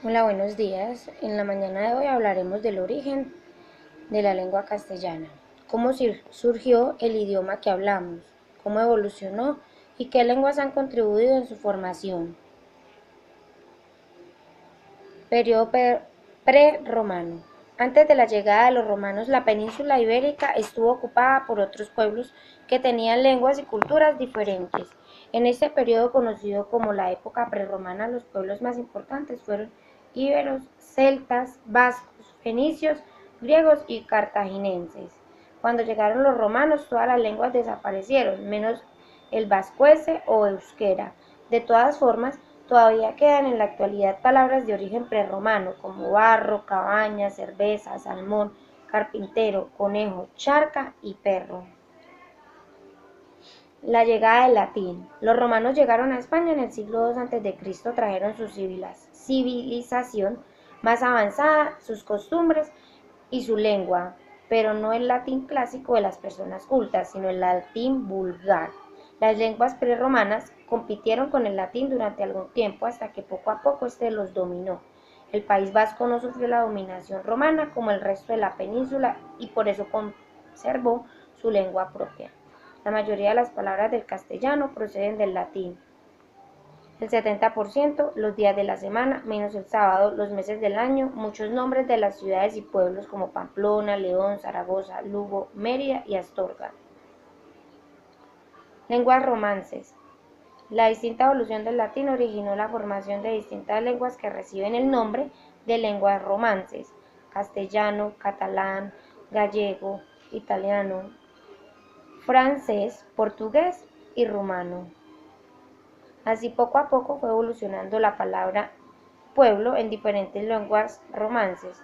Hola, buenos días. En la mañana de hoy hablaremos del origen de la lengua castellana, cómo surgió el idioma que hablamos, cómo evolucionó y qué lenguas han contribuido en su formación. Periodo prerromano. Antes de la llegada de los romanos, la península ibérica estuvo ocupada por otros pueblos que tenían lenguas y culturas diferentes. En este periodo conocido como la época prerromana, los pueblos más importantes fueron íberos, celtas, vascos, fenicios, griegos y cartagineses. Cuando llegaron los romanos, todas las lenguas desaparecieron, menos el vascuence o euskera. De todas formas, todavía quedan en la actualidad palabras de origen prerromano como barro, cabaña, cerveza, salmón, carpintero, conejo, charca y perro. La llegada del latín. Los romanos llegaron a España en el siglo II a.C., trajeron su civilización más avanzada, sus costumbres y su lengua, pero no el latín clásico de las personas cultas, sino el latín vulgar. Las lenguas prerromanas compitieron con el latín durante algún tiempo hasta que poco a poco este los dominó. El País Vasco no sufrió la dominación romana como el resto de la península y por eso conservó su lengua propia. La mayoría de las palabras del castellano proceden del latín. El 70%, los días de la semana, menos el sábado, los meses del año, muchos nombres de las ciudades y pueblos como Pamplona, León, Zaragoza, Lugo, Mérida y Astorga. Lenguas romances. La distinta evolución del latín originó la formación de distintas lenguas que reciben el nombre de lenguas romances: castellano, catalán, gallego, italiano, francés, portugués y rumano. Así poco a poco fue evolucionando la palabra pueblo en diferentes lenguas romances: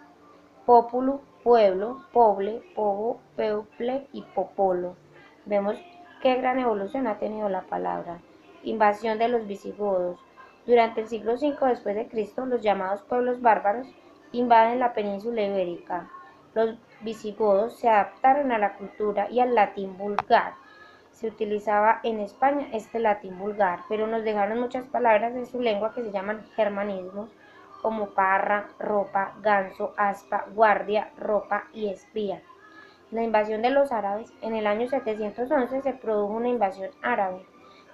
populu, pueblo, poble, povo, peuple y popolo. Vemos qué gran evolución ha tenido la palabra. Invasión de los visigodos. Durante el siglo V después de Cristo, los llamados pueblos bárbaros invaden la península ibérica. Los visigodos se adaptaron a la cultura y al latín vulgar. Se utilizaba en España este latín vulgar, pero nos dejaron muchas palabras de su lengua que se llaman germanismos, como parra, ropa, ganso, aspa, guardia, ropa y espía. La invasión de los árabes. En el año 711 se produjo una invasión árabe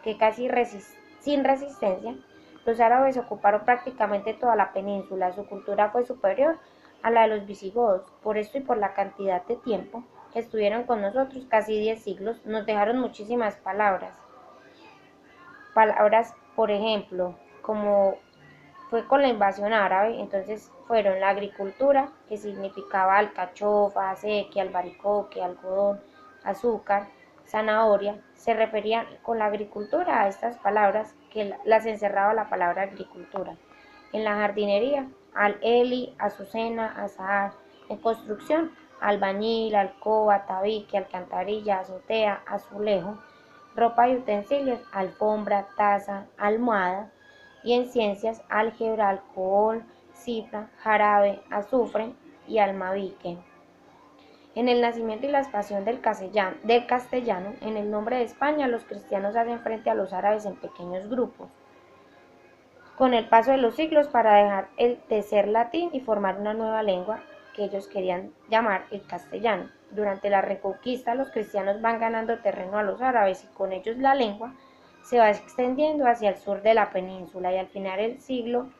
que sin resistencia, los árabes ocuparon prácticamente toda la península. Su cultura fue superior a la de los visigodos. Por esto y por la cantidad de tiempo que estuvieron con nosotros, casi 10 siglos, nos dejaron muchísimas palabras. Palabras, por ejemplo, como fue con la invasión árabe, entonces fueron la agricultura, que significaba alcachofa, acequia, albaricoque, algodón, azúcar, zanahoria. Se refería con la agricultura a estas palabras que las encerraba la palabra agricultura. En la jardinería, al eli, azucena, azahar. En construcción, albañil, alcoba, tabique, alcantarilla, azotea, azulejo. Ropa y utensilios, alfombra, taza, almohada. Y en ciencias, álgebra, alcohol, cifra, jarabe, azufre y almabique. En el nacimiento y la expansión del castellano, en el nombre de España, los cristianos hacen frente a los árabes en pequeños grupos, con el paso de los siglos, para dejar de ser latín y formar una nueva lengua que ellos querían llamar el castellano. Durante la Reconquista, los cristianos van ganando terreno a los árabes y con ellos la lengua se va extendiendo hacia el sur de la península, y al final del siglo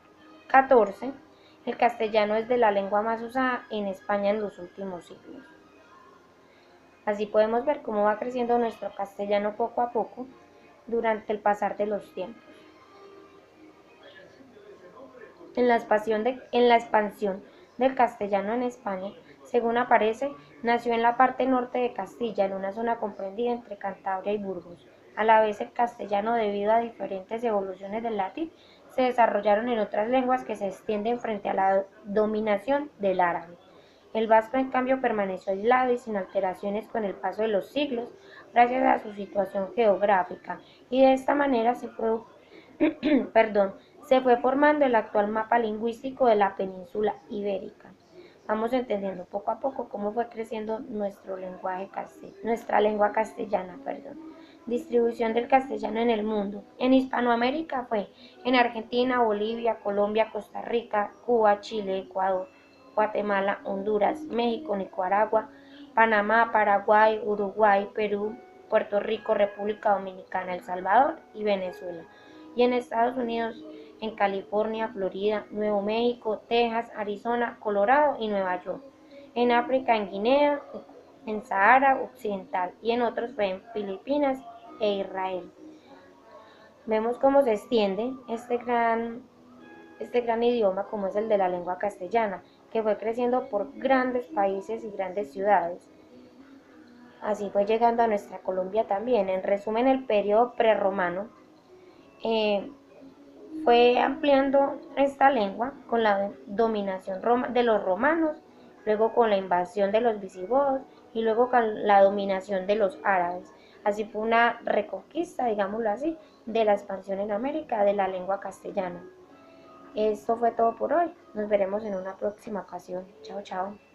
XIV el castellano es de la lengua más usada en España en los últimos siglos. Así podemos ver cómo va creciendo nuestro castellano poco a poco durante el pasar de los tiempos. En la expansión del castellano en España, según aparece, nació en la parte norte de Castilla, en una zona comprendida entre Cantabria y Burgos. A la vez, el castellano, debido a diferentes evoluciones del latín, se desarrollaron en otras lenguas que se extienden frente a la dominación del árabe. El vasco, en cambio, permaneció aislado y sin alteraciones con el paso de los siglos, gracias a su situación geográfica, y de esta manera se fue formando el actual mapa lingüístico de la península ibérica. Vamos entendiendo poco a poco cómo fue creciendo nuestra lengua castellana. Distribución del castellano en el mundo. En Hispanoamérica fue en Argentina, Bolivia, Colombia, Costa Rica, Cuba, Chile, Ecuador, Guatemala, Honduras, México, Nicaragua, Panamá, Paraguay, Uruguay, Perú, Puerto Rico, República Dominicana, El Salvador y Venezuela. Y en Estados Unidos, en California, Florida, Nuevo México, Texas, Arizona, Colorado y Nueva York. En África, en Guinea, en Sahara Occidental y en otros fue en Filipinas e Israel. Vemos cómo se extiende este gran idioma como es el de la lengua castellana, que fue creciendo por grandes países y grandes ciudades. Así fue llegando a nuestra Colombia también. En resumen, el periodo prerromano fue ampliando esta lengua con la dominación de los romanos, luego con la invasión de los visigodos y luego con la dominación de los árabes. Así fue una reconquista, digámoslo así, de la expansión en América de la lengua castellana. Esto fue todo por hoy. Nos veremos en una próxima ocasión. Chao, chao.